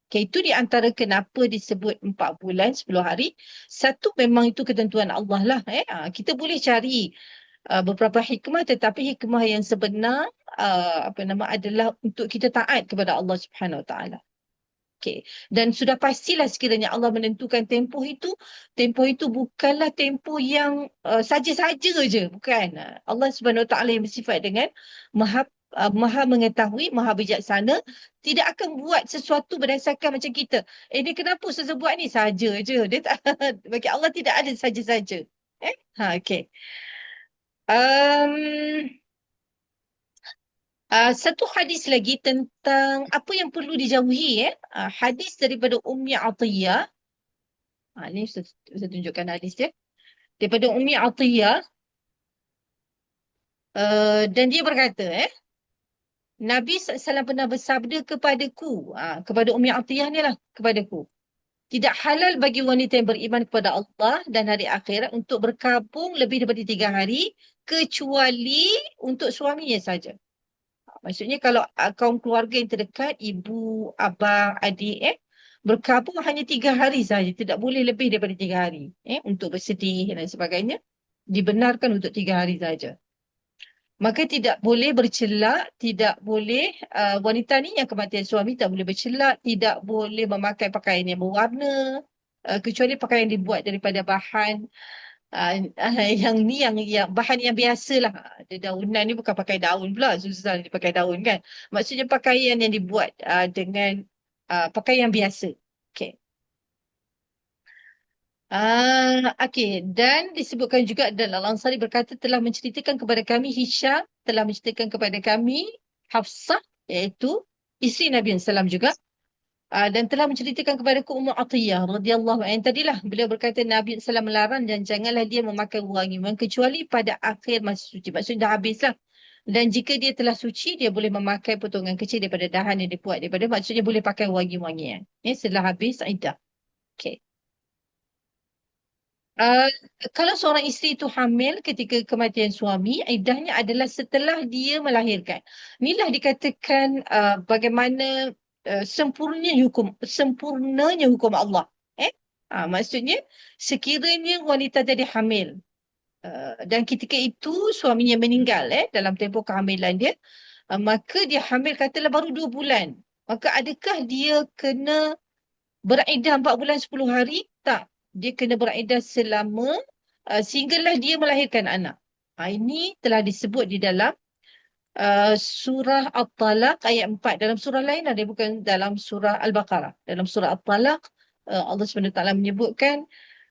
Okay, itu di antara kenapa disebut 4 bulan 10 hari. Satu, memang itu ketentuan Allah lah. Kita boleh cari beberapa hikmah, tetapi hikmah yang sebenar adalah untuk kita taat kepada Allah Subhanahu Wa Taala. Okay. Dan sudah pastilah sekiranya Allah menentukan tempoh itu bukanlah tempoh yang saja-saja je. Bukan. Allah Subhanahu Wa Taala yang bersifat dengan maha mengetahui, maha bijaksana, tidak akan buat sesuatu berdasarkan macam kita. Dia kenapa Ustazah buat ni? Saja je. Dia tak, bagi Allah tidak ada saja-saja. Okay. Satu hadis lagi tentang apa yang perlu dijauhi. Hadis daripada Ummi Atiyah. Ni saya tunjukkan hadis dia. Daripada Ummi Atiyah. Dan dia berkata, Nabi SAW pernah bersabda kepadaku, kepada Ummi Atiyah ni lah, kepadaku. Tidak halal bagi wanita yang beriman kepada Allah dan hari akhirat untuk berkabung lebih daripada 3 hari, kecuali untuk suaminya saja. Maksudnya kalau kaum keluarga yang terdekat, ibu, abang, adik, berkabung hanya 3 hari saja. Tidak boleh lebih daripada 3 hari. Untuk bersedih dan sebagainya. Dibenarkan untuk 3 hari saja. Maka tidak boleh bercelak, tidak boleh, wanita ni yang kematian suami tak boleh bercelak, tidak boleh memakai pakaian yang berwarna, kecuali pakaian yang dibuat daripada bahan yang bahan yang biasalah. Daunan ni bukan pakai daun pula, susah dia pakai daun kan. Maksudnya pakaian yang dibuat dengan pakaian yang biasa. Okay. Okey, dan disebutkan juga dan Al-Ansari berkata telah menceritakan kepada kami Hisham, telah menceritakan kepada kami Hafsah, iaitu isteri Nabi SAW juga, dan telah menceritakan kepadaku Ummu Atiyah radhiyallahu anha. Tadilah beliau berkata Nabi SAW melarang dan janganlah dia memakai wangi-wangi kecuali pada akhir masa suci. Maksudnya dah habislah. Dan jika dia telah suci, dia boleh memakai potongan kecil daripada dahan yang dibuat daripada, maksudnya boleh pakai wangi-wangian. Setelah habis iddah. Okey. Kalau seorang isteri itu hamil ketika kematian suami, iddahnya adalah setelah dia melahirkan. Inilah dikatakan bagaimana sempurnanya hukum Allah. Maksudnya sekiranya wanita jadi hamil dan ketika itu suaminya meninggal dalam tempoh kehamilan dia, maka dia hamil katalah baru 2 bulan. Maka adakah dia kena beriddah 4 bulan 10 hari? Tak. Dia kena beriddah selama sehinggalah dia melahirkan anak. Ini telah disebut di dalam surah At-Talaq ayat 4. Dalam surah lain ada, bukan dalam surah Al-Baqarah. Dalam surah At-Talaq Allah SWT menyebutkan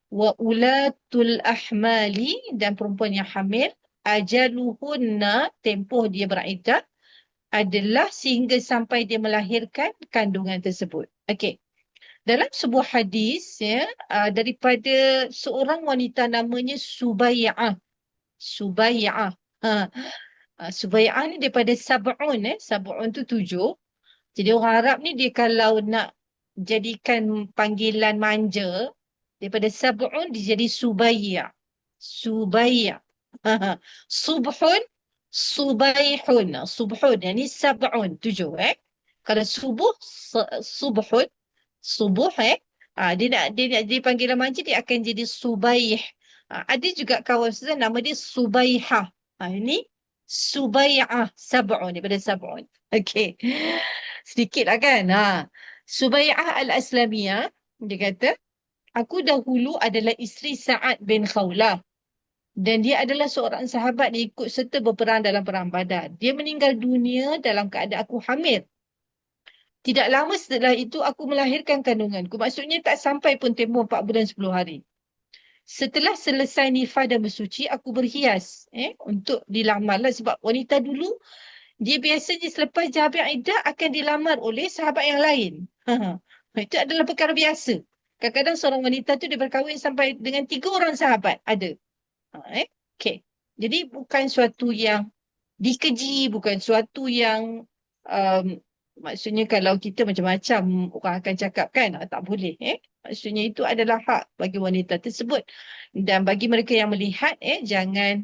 wa ulatul ahmali, dan perempuan yang hamil, ajaluhunna, tempoh dia beriddah adalah sehingga sampai dia melahirkan kandungan tersebut. Okey. Dalam sebuah hadis daripada seorang wanita namanya Subay'ah. Subay'ah. Subay'ah ni daripada Sab'un. Sab'un tu 7. Jadi orang Arab ni dia kalau nak jadikan panggilan manja, daripada Sab'un dia jadi Subay'ah. Subay'ah. Subhun, Subayhun. Subhun, yang ni Sab'un, 7. Kalau subuh, Subhun. Subuh dia nak jadi panggilan manja, dia akan jadi Subaih. Ada juga kawan saya nama dia Subaihah. Ini Subay'ah, Sab'un, daripada Sab'un. Okey. Sedikit lah kan. Subay'ah Al-Aslamiyah, dia kata, aku dahulu adalah isteri Sa'ad bin Khawlah. Dan dia adalah seorang sahabat yang ikut serta berperang dalam perang Badar. Dia meninggal dunia dalam keadaan aku hamil. Tidak lama setelah itu aku melahirkan kandunganku. Maksudnya tak sampai pun tempoh 4 bulan 10 hari. Setelah selesai nifas dan bersuci, aku berhias untuk dilamar lah. Sebab wanita dulu dia biasanya selepas Jabir iddah akan dilamar oleh sahabat yang lain. Itu adalah perkara biasa. Kadang-kadang seorang wanita tu dia berkahwin sampai dengan 3 orang sahabat. Ada. Okay. Jadi bukan suatu yang dikeji, bukan suatu yang maksudnya kalau kita macam-macam orang akan cakap kan, tak boleh. Maksudnya itu adalah hak bagi wanita tersebut. Dan bagi mereka yang melihat, jangan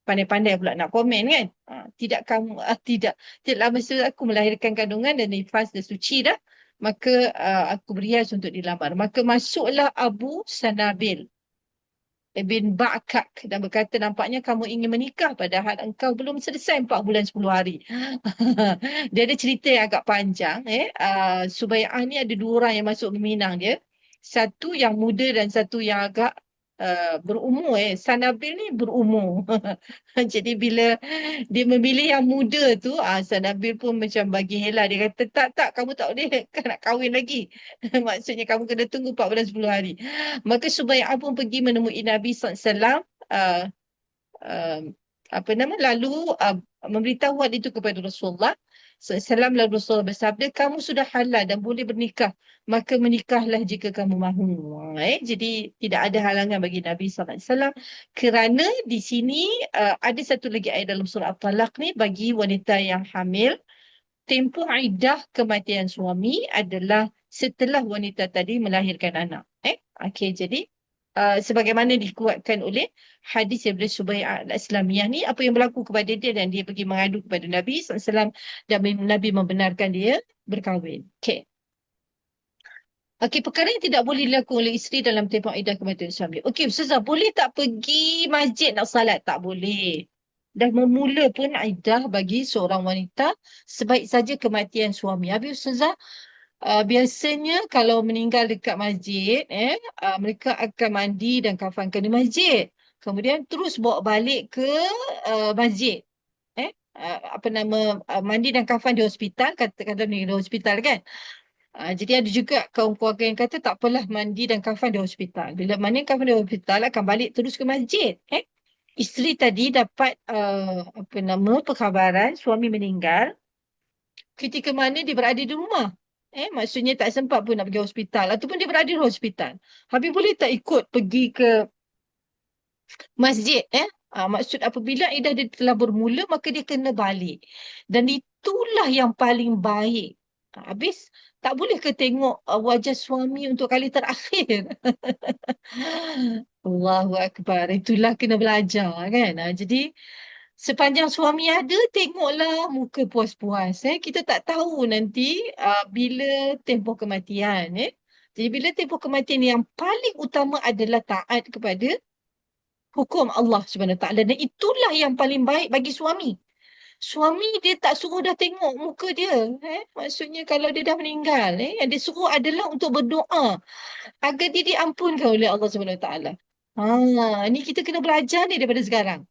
pandai-pandai pula nak komen kan. Tidak kamu, tidaklah masa aku melahirkan kandungan dan nifas dah suci dah, maka aku berhias untuk dilamar. Maka masuklah Abu Sanabil bin Ba'kak dan berkata, nampaknya kamu ingin menikah padahal engkau belum selesai 4 bulan 10 hari. Dia ada cerita yang agak panjang. Subai'ah ni ada 2 orang yang masuk meminang dia. Satu yang muda dan satu yang agak berumur. Sanabil ni berumur. Jadi bila dia memilih yang muda tu, Sanabil pun macam bagi hela. Dia kata, tak, kamu tak boleh nak kahwin lagi. Maksudnya kamu kena tunggu 4 bulan 10 hari. Maka Subai'ah pun pergi menemui Nabi SAW. Lalu memberitahu hal itu kepada Rasulullah SAW. Lalu Rasulullah bersabda, kamu sudah halal dan boleh bernikah, maka menikahlah jika kamu mahu. Jadi tidak ada halangan bagi Nabi SAW, kerana di sini ada satu lagi ayat dalam surah At-Talaq ni, bagi wanita yang hamil, tempoh iddah kematian suami adalah setelah wanita tadi melahirkan anak. Okey, jadi sebagaimana dikuatkan oleh hadis daripada Subai'ah al-Islamiyah ni, apa yang berlaku kepada dia dan dia pergi mengadu kepada Nabi SAW dan Nabi membenarkan dia berkahwin. Okey. Perkara yang tidak boleh dilakukan oleh isteri dalam tempoh iddah kematian suami. Okey, Ustazah, boleh tak pergi masjid nak salat? Tak boleh. Dah memula pun iddah bagi seorang wanita sebaik saja kematian suami. Habis Ustazah, biasanya kalau meninggal dekat masjid, mereka akan mandi dan kafankan di masjid. Kemudian terus bawa balik ke masjid. Mandi dan kafan di hospital, kata-kata ni di hospital kan. Jadi ada juga kaum keluarga yang kata tak apalah mandi dan kafan di hospital. Bila mandi dan kafan di hospital akan balik terus ke masjid. Isteri tadi dapat perkhabaran suami meninggal ketika mana dia berada di rumah. Maksudnya tak sempat pun nak pergi hospital ataupun dia berada di hospital. Habis boleh tak ikut pergi ke masjid? Maksud apabila iddah dia telah bermula, maka dia kena balik. Dan itulah yang paling baik. Habis tak boleh ke tengok wajah suami untuk kali terakhir? Allahu Akbar. Itulah kena belajar kan. Jadi sepanjang suami ada, tengoklah muka puas-puas. Kita tak tahu nanti bila tempoh kematian. Jadi bila tempoh kematian yang paling utama adalah taat kepada hukum Allah SWT. Dan itulah yang paling baik bagi suami. Suami dia tak suruh dah tengok muka dia. Maksudnya kalau dia dah meninggal, yang dia suruh adalah untuk berdoa agar dia diampunkan oleh Allah SWT. Ni kita kena belajar ni daripada sekarang.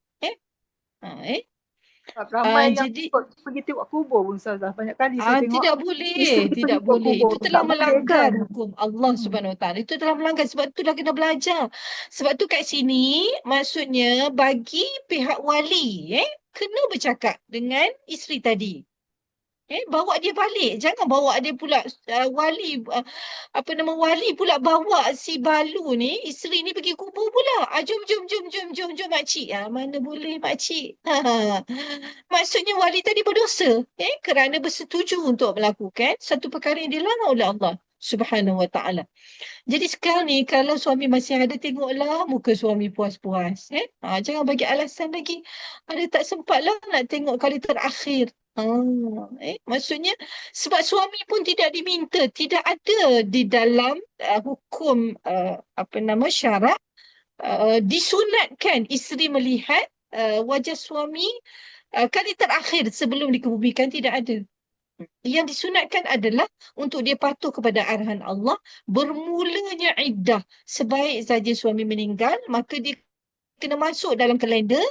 Ramai yang Jadi pergi tengok kubur pun Ustazah. Banyak kali saya tengok. tidak boleh, tidak boleh. Itu telah melanggar hukum Allah SWT. Itu telah melanggar. Sebab tu dah kena belajar. Sebab tu kat sini maksudnya bagi pihak wali kena bercakap dengan isteri tadi. Bawa dia balik. Jangan bawa dia pula wali pula bawa si balu ni, isteri ni pergi kubur pula. Jom makcik. Mana boleh makcik. Maksudnya wali tadi berdosa. Kerana bersetuju untuk melakukan satu perkara yang dilarang oleh Allah Subhanahu Wa Taala. Jadi sekarang ni kalau suami masih ada, tengoklah muka suami puas-puas. Jangan bagi alasan lagi. Ada tak sempatlah nak tengok kali terakhir. Maksudnya sebab suami pun tidak diminta, tidak ada di dalam hukum syarak disunatkan isteri melihat wajah suami kali terakhir sebelum dikebumikan, tidak ada. Yang disunatkan adalah untuk dia patuh kepada arahan Allah. Bermulanya iddah sebaik saja suami meninggal, maka dia kena masuk dalam kalender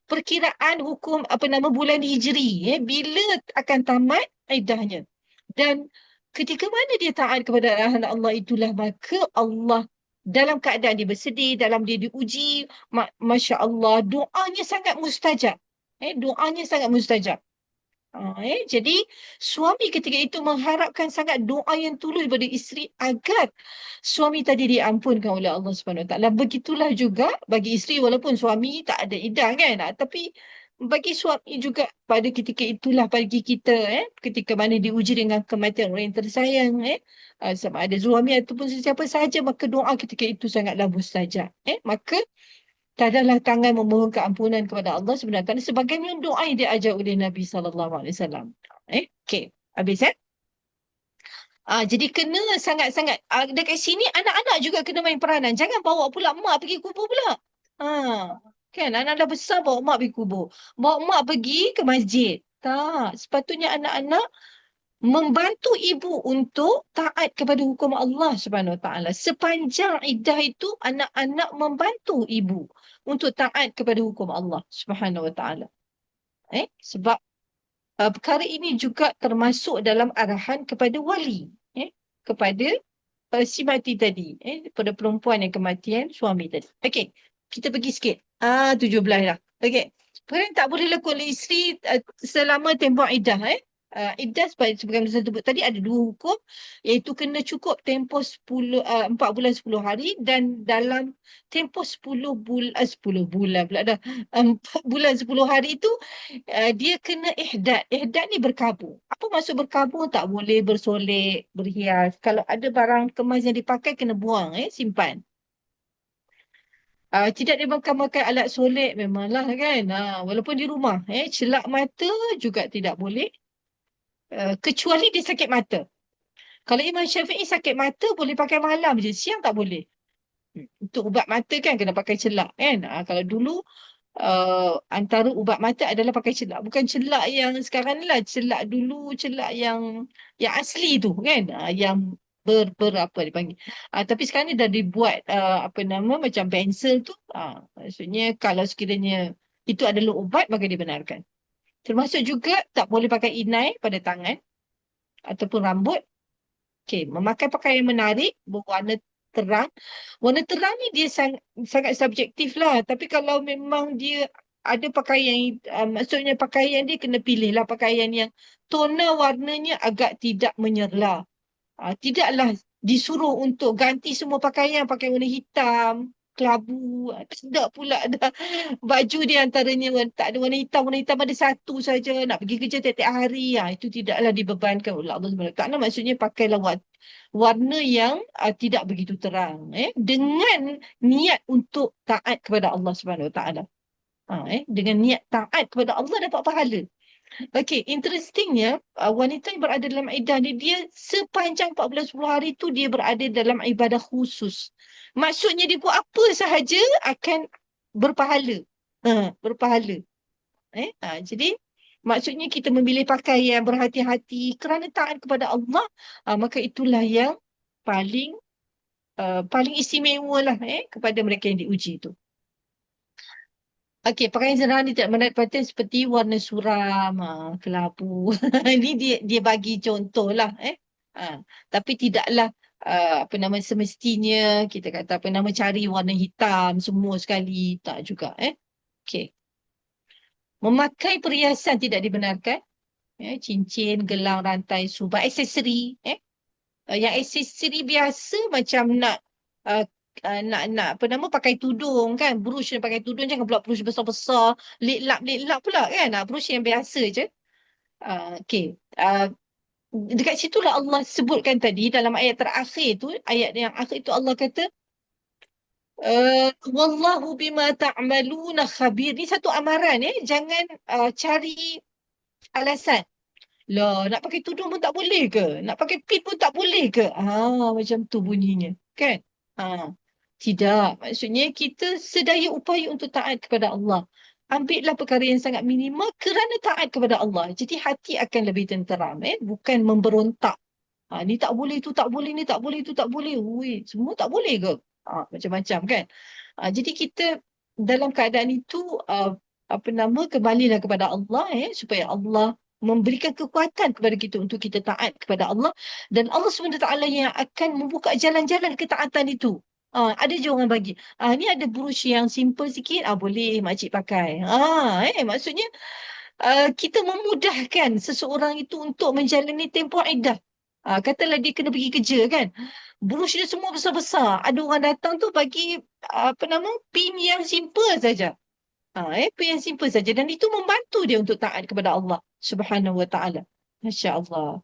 perkiraan hukum bulan Hijri, bila akan tamat iddahnya. Dan ketika mana dia taat kepada arahan Allah, itulah maka Allah dalam keadaan dia bersedih, dalam dia diuji, Masya Allah, doanya sangat mustajab. Doanya sangat mustajab. Jadi suami ketika itu mengharapkan sangat doa yang tulus daripada isteri agar suami tadi diampunkan oleh Allah Subhanahu Wa Taala. Begitulah juga bagi isteri, walaupun suami tak ada iddah kan, tapi bagi suami juga pada ketika itulah bagi kita ketika mana diuji dengan kematian orang yang tersayang sama ada suami ataupun sesiapa sahaja, maka doa ketika itu sangatlah mustajab. Maka tadahlah tangan memohon keampunan kepada Allah Subhanahu Wa Taala sebagaimana doa yang diajar oleh Nabi SAW. Okey, habis jadi kena sangat-sangat dekat sini anak-anak juga kena main peranan. Jangan bawa pula mak pergi kubur pula. Kan anak dah besar bawa mak pergi kubur. Bawa mak pergi ke masjid. Tak, sepatutnya anak-anak membantu ibu untuk taat kepada hukum Allah Subhanahu Wa Taala. Sepanjang iddah itu anak-anak membantu ibu untuk taat kepada hukum Allah Subhanahu Wa Taala. Sebab perkara ini juga termasuk dalam arahan kepada wali, kepada si mati tadi, kepada perempuan yang kematian suami tadi. Okey, kita pergi sikit. 17 dah. Okey. Perkara yang tak boleh lakukan oleh isteri selama tempoh iddah. Iddah sebagaimana saya sebut tadi ada 2 hukum, iaitu kena cukup tempoh 4 bulan 10 hari, dan dalam tempoh 10 bulan pula dah, 4 bulan 10 hari itu dia kena ihdad. Ihdad ni berkabung. Apa maksud berkabung? Tak boleh bersolek, berhias. Kalau ada barang kemas yang dipakai kena buang, simpan. Tidak dimakan alat solek memanglah kan. Walaupun di rumah, celak mata juga tidak boleh. Kecuali dia sakit mata. Kalau Imam Syafi'i sakit mata boleh pakai malam je, siang tak boleh. Untuk ubat mata kan kena pakai celak kan. Kalau dulu antara ubat mata adalah pakai celak. Bukan celak yang sekarang ni lah, celak dulu, celak yang asli tu kan. Yang apa dipanggil. Tapi sekarang ni dah dibuat macam pensel tu. Maksudnya kalau sekiranya itu adalah ubat maka dibenarkan. Termasuk juga tak boleh pakai inai pada tangan ataupun rambut. Okey, memakai pakaian menarik berwarna terang. Warna terang ni dia sangat subjektif lah. Tapi kalau memang dia ada pakaian, maksudnya pakaian dia kena pilih lah pakaian yang tona warnanya agak tidak menyerlah. Tidaklah disuruh untuk ganti semua pakaian pakai warna hitam, kelabu. Tidak pula dah baju dia antaranya tak ada warna hitam ada satu saja, nak pergi kerja tiap-tiap hari. Itu tidaklah dibebankan oleh Allah SWT. Maksudnya pakailah warna yang tidak begitu terang, dengan niat untuk taat kepada Allah SWT. Dengan niat taat kepada Allah dapat pahala. Okey, interestingnya wanita yang berada dalam iddah ni, dia sepanjang 4 bulan 10 hari tu dia berada dalam ibadah khusus. Maksudnya dia buat apa sahaja akan berpahala. Berpahala. Jadi maksudnya kita memilih pakaian berhati-hati kerana taat kepada Allah, maka itulah yang paling istimewa lah kepada mereka yang diuji itu. Okey, pakaian sederhana tidak menarik perhatian seperti warna suram, kelabu. Ini dia bagi contoh lah. Tapi tidaklah semestinya kita kata cari warna hitam semua sekali. Tak juga. Okey. Memakai perhiasan tidak dibenarkan. Cincin, gelang, rantai, subah, aksesori. Yang aksesori biasa macam nak pakai tudung kan, brush yang pakai tudung, jangan pula brush besar-besar, lap pula kan, brush yang biasa je. Okey. Dekat situlah Allah sebutkan tadi dalam ayat terakhir tu, ayat yang akhir tu Allah kata wallahu bima ta'maluna khabir. Ni satu amaran jangan cari alasan. Lah, nak pakai tudung pun tak boleh ke? Nak pakai pin pun tak boleh ke? Macam tu bunyinya. Kan? Tidak. Maksudnya kita sedaya upaya untuk taat kepada Allah. Ambillah perkara yang sangat minimal kerana taat kepada Allah. Jadi hati akan lebih tenteram. Bukan memberontak. Ni tak boleh, tu tak boleh, ni tak boleh, tu tak boleh. Semua tak boleh ke? Macam-macam kan? Jadi kita dalam keadaan itu kembalilah kepada Allah supaya Allah memberikan kekuatan kepada kita untuk kita taat kepada Allah, dan Allah SWT yang akan membuka jalan-jalan ketaatan itu. Ada je orang bagi. Ni ada brush yang simple sikit, boleh makcik pakai. Maksudnya kita memudahkan seseorang itu untuk menjalani tempoh iddah. Katalah dia kena pergi kerja kan. Burush dia semua besar-besar. Ada orang datang tu bagi pin yang simple saja. Pin yang simple saja. Dan itu membantu dia untuk taat kepada Allah Subhanahu Wa Taala. Masya Allah.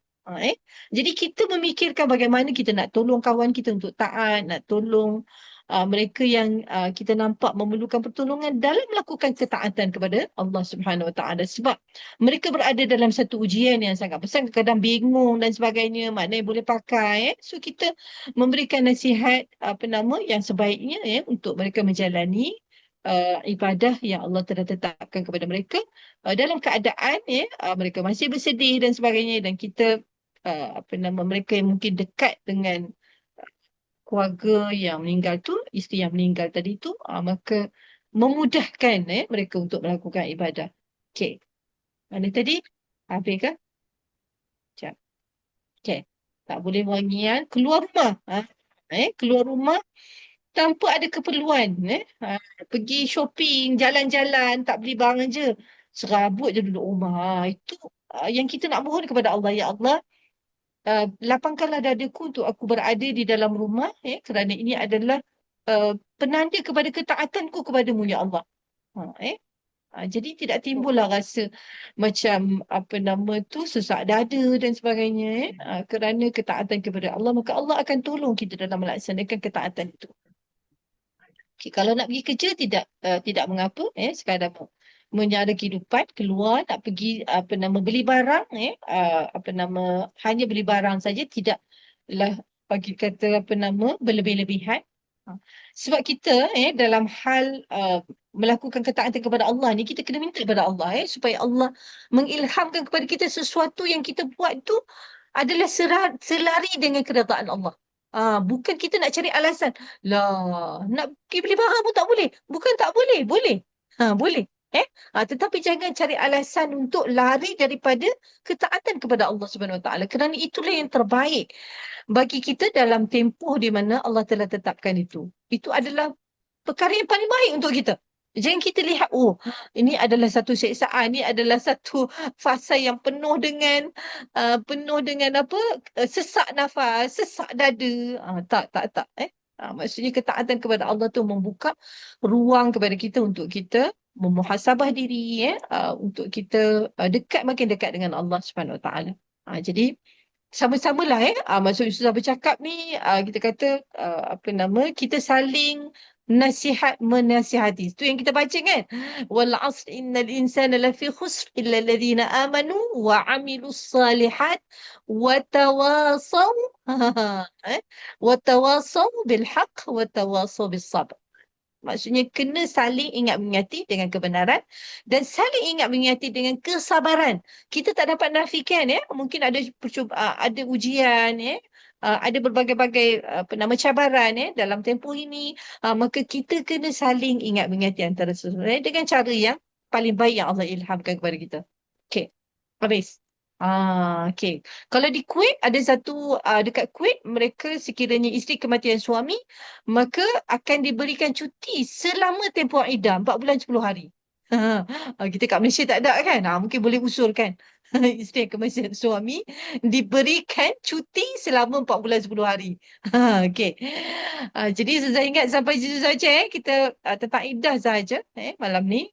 Jadi kita memikirkan bagaimana kita nak tolong kawan kita untuk taat, nak tolong mereka yang kita nampak memerlukan pertolongan dalam melakukan ketaatan kepada Allah Subhanahu Wa Taala, sebab mereka berada dalam satu ujian yang sangat besar, kadang bingung dan sebagainya, maknanya boleh pakai. So kita memberikan nasihat yang sebaiknya untuk mereka menjalani ibadah yang Allah telah tetapkan kepada mereka dalam keadaan mereka masih bersedih dan sebagainya, dan kita mereka yang mungkin dekat dengan keluarga yang meninggal tu, isteri yang meninggal tadi tu, maka memudahkan mereka untuk melakukan ibadah. Okey. Mana tadi? Habis ke? Sekejap. Okey. Tak boleh wangian. Keluar rumah. Keluar rumah tanpa ada keperluan. Pergi shopping, jalan-jalan, tak beli barang je. Serabut je duduk rumah. Itu yang kita nak mohon kepada Allah. Ya Allah, lapangkanlah dadaku untuk aku berada di dalam rumah, kerana ini adalah penanda kepada ketaatanku kepadamu, ya Allah. Jadi tidak timbullah rasa macam sesak dada dan sebagainya, kerana ketaatan kepada Allah, maka Allah akan tolong kita dalam melaksanakan ketaatan itu. Okay, kalau nak pergi kerja tidak mengapa, sekadar menyara kehidupan, keluar nak pergi beli barang, hanya beli barang saja, tidaklah bagi kata berlebih-lebihan. Sebab kita dalam hal melakukan ketaatan kepada Allah ni, kita kena minta kepada Allah supaya Allah mengilhamkan kepada kita sesuatu yang kita buat tu adalah selari dengan keredaan Allah. Bukan kita nak cari alasan. Lah, nak pergi beli barang pun tak boleh. Bukan tak boleh, boleh. Boleh. Tetapi jangan cari alasan untuk lari daripada ketaatan kepada Allah Subhanahu Wa Taala, kerana itulah yang terbaik bagi kita dalam tempoh di mana Allah telah tetapkan itu. Itu adalah perkara yang paling baik untuk kita. Jangan kita lihat, ini adalah satu siksaan, ini adalah satu fasa yang penuh dengan sesak nafas, sesak dada. Tak. Maksudnya ketaatan kepada Allah tu membuka ruang kepada kita untuk kita memuhasabah diri, untuk kita makin dekat dengan Allah Subhanahu Wa Taala. Jadi sama-samalah maksud Ustazah bercakap ni, kita kata kita saling menasihati. Itu yang kita baca kan. Wal 'asr innal insana lafi khusr illa alladhina amanu wa 'amilus salihat wa tawasaw bil haqq wa tawasaw bis sabr. Maksudnya kena saling ingat mengingati dengan kebenaran dan saling ingat mengingati dengan kesabaran. Kita tak dapat nafikan, mungkin ada ujian, ada berbagai-bagai cabaran dalam tempoh ini, maka kita kena saling ingat mengingati antara sesama dengan cara yang paling baik yang Allah ilhamkan kepada kita. Okey. Habis. Okey. Kalau di Kuwait, ada satu dekat Kuwait, mereka sekiranya isteri kematian suami, maka akan diberikan cuti selama tempoh iddah 4 bulan 10 hari. Kita kat Malaysia tak ada kan? Mungkin boleh usulkan. Isteri kematian suami diberikan cuti selama 4 bulan 10 hari. Okey. Jadi saya ingat sampai situ saja kita tentang iddah saja malam ni.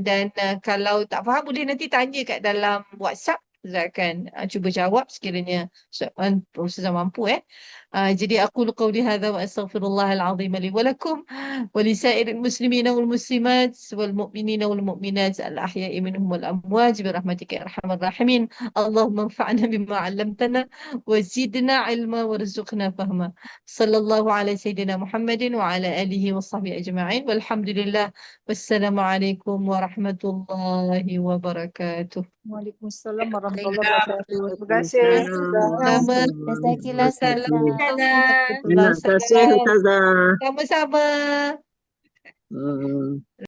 Dan kalau tak faham boleh nanti tanya kat dalam WhatsApp. Saya akan cuba jawab sekiranya Ustazah mampu. Jadi aku qauli hadza wa astaghfirullahal azim li wa lakum wa li sa'iril muslimina wal muslimat wal mu'minina wal mu'minat al ahya'i minhum wal amwat bi rahmatika ya arhamar rahimin. Allahumma anfa'na bima 'allamtana wa zidna 'ilma warzuqna fahma. Sallallahu ala sayyidina Muhammadin wa ala alihi wa sahbihi ajma'in. Walhamdulillah. Wassalamualaikum warahmatullahi wabarakatuh. Waalaikumsalam warahmatullahi wabarakatuh. Terima kasih. Jazakallah Salam. Terima kasih Ustazah. Sama-sama.